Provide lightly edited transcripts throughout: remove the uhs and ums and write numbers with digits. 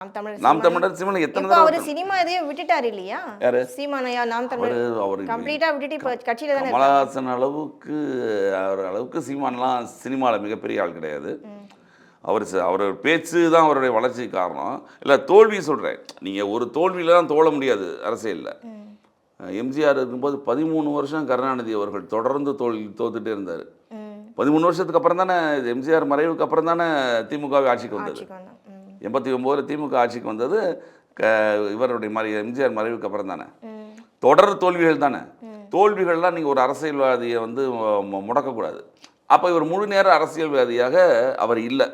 நாம் தமிழர் சீமான் எத்தனை இப்போ தடவை அவர் சினிமா இதையும் விட்டுட்டாரு இல்லையா? யாரு? சீமானையா நாம் தமிழர் அவரு கம்ப்ளீட்டா விட்டுட்டு இப்போ கட்சியில தானே இருக்காங்க. கமலஹாசன் அளவுக்கு அவர் அளவுக்கு சீமான்லாம் சினிமாவில் மிகப்பெரிய ஆள் கிடையாது. அவர் பேச்சு தான் அவருடைய வளர்ச்சிக்கு காரணம். இல்லை தோல்வி சொல்கிறேன், நீங்கள் ஒரு தோல்வியில் தான் தோழ முடியாது அரசியலில். எம்ஜிஆர் இருக்கும்போது 13 வருஷம் கருணாநிதி அவர்கள் தொடர்ந்து தோத்துட்டே இருந்தார். 13 வருஷத்துக்கு அப்புறம் தானே எம்ஜிஆர் மறைவுக்கு அப்புறம் தானே திமுகவை ஆட்சிக்கு வந்தது. 89 திமுக ஆட்சிக்கு வந்தது இவருடைய எம்ஜிஆர் மறைவுக்கு அப்புறம் தானே. தொடர் தோல்விகள் தானே. தோல்விகள்லாம் நீங்கள் ஒரு அரசியல்வாதியை வந்து முடக்கக்கூடாது. அப்போ இவர் முழு நேர அரசியல்வாதியாக அவர் இல்லை.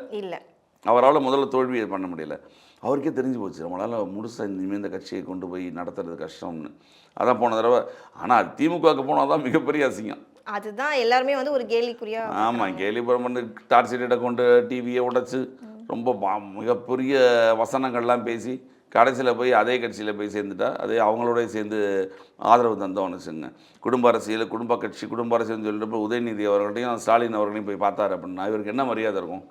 அவரால் முதல்ல தோல்வியை பண்ண முடியல. அவருக்கே தெரிஞ்சு போச்சு நம்மளால் முழுசாக இனிமேல் இந்த கட்சியை கொண்டு போய் நடத்துறது கஷ்டம்னு. அதான் போன தடவை. ஆனால் திமுகவுக்கு போனால் தான் மிகப்பெரிய அசிங்கம். அதுதான் எல்லாருமே வந்து ஒரு கேலிக்குறியா. ஆமாம், கேலிபுரம் பண்ணி டார்ச் லைட்டை கொண்டு டிவியை உடைச்சு ரொம்ப மிகப்பெரிய வசனங்கள்லாம் பேசி கடைசியில் போய் அதே கட்சியில் போய் சேர்ந்துட்டா அதே அவங்களோட சேர்ந்து ஆதரவு தந்தோன்னு வச்சுங்க. குடும்ப அரசியல், குடும்ப கட்சி, குடும்ப அரசியல்னு சொல்லிட்டு உதயநிதி அவர்களையும் ஸ்டாலின் அவர்களையும் போய் பார்த்தாரு அப்படின்னா இவருக்கு என்ன மரியாதை இருக்கும்?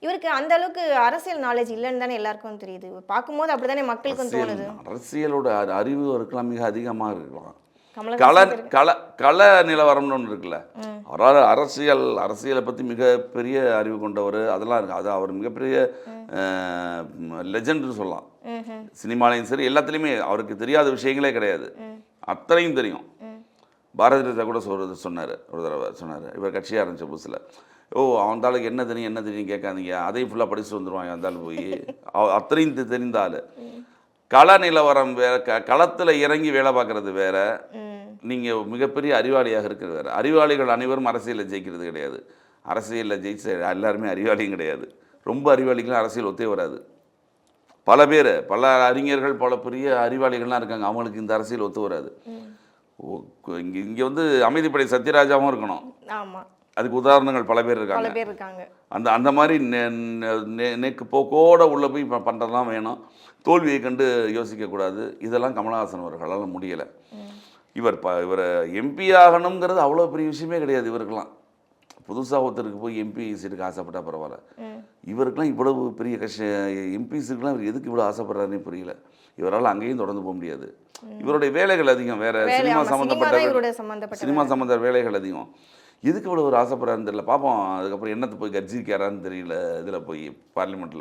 இவருக்கு அந்த அளவுக்கு அரசியல் நாலேஜ் இல்லைன்னு தானே எல்லாருக்கும் தெரியுது. பார்க்கும்போது அப்படிதானே மக்களுக்கும் தோணுது. அரசியலோட அறிவு இருக்கலாம், மிக அதிகமாக இருக்கலாம். கல கல நிலவரம்னு ஒன்று இருக்குல்ல. அவரால் அரசியலை பற்றி மிகப்பெரிய அறிவு கொண்டவர், அதெல்லாம் இருக்குது. அது அவர் மிகப்பெரிய லெஜெண்ட்னு சொல்லலாம். சினிமாலையும் சரி எல்லாத்துலேயுமே அவருக்கு தெரியாத விஷயங்களே கிடையாது, அத்தனையும் தெரியும். பாரதி ராஜா கூட சொன்னார் ஒரு தடவை, சொன்னார் இவர் கட்சியாக ஆரம்பித்த புதுசில், அந்த ஆளுக்கு என்ன தெரியும் கேட்காதீங்க, அதையும் ஃபுல்லாக படிச்சுட்டு வந்துடுவாங்க அந்த ஆள் போய். அத்தனையும் தெரிந்த ஆள். கள நிலவரம் வேறு, களத்தில் இறங்கி வேலை பார்க்குறது வேறு, நீங்கள் மிகப்பெரிய அறிவாளியாக இருக்கிறது வேறு. அறிவாளிகள் அனைவரும் அரசியலில் ஜெயிக்கிறது கிடையாது. அரசியலில் ஜெயிச்ச எல்லாருமே அறிவாளியும் கிடையாது. ரொம்ப அறிவாளிகளும் அரசியல் ஒத்தே வராது. பல பேர், பல அறிஞர்கள், பல பெரிய அறிவாளிகள்லாம் இருக்காங்க, அவங்களுக்கு இந்த அரசியல் ஒத்து வராது. இங்கே வந்து அமைதிப்படை சத்யராஜாவும் இருக்கணும். ஆமாம், அதுக்கு உதாரணங்கள் பல பேர் இருக்காங்க. அந்த மாதிரி நெக்கு போக்கோட உள்ளே போய் பண்ணுறதுலாம் வேணும். தோல்வியை கண்டு யோசிக்கக்கூடாது. இதெல்லாம் கமலஹாசன் அவர்களால் முடியலை. இவர் எம்பி ஆகணுங்கிறது அவ்வளோ பெரிய விஷயமே கிடையாது இவருக்கெல்லாம். புதுசாக ஒருத்தருக்கு போய் எம்பி சீட்டுக்கு ஆசைப்பட்டா பரவாயில்ல. இவருக்கெல்லாம் இவ்வளவு பெரிய எம்பி சீட்டுக்கெலாம் இவர் எதுக்கு இவ்வளோ ஆசைப்படுறாருன்னு புரியல. இவரால் அங்கேயும் தொடர்ந்து போக முடியாது. இவருடைய வேலைகள் அதிகம், வேறு சினிமா சம்மந்த வேலைகள் அதிகம். எதுக்கு இவ்வளோ ஒரு ஆசைப்படுறாருன்னு தெரியல. பார்ப்போம் அதுக்கப்புறம் என்னத்தை போய் கர்ஜிக்காரான்னு தெரியல இதில் போய் பார்லிமெண்ட்டில்.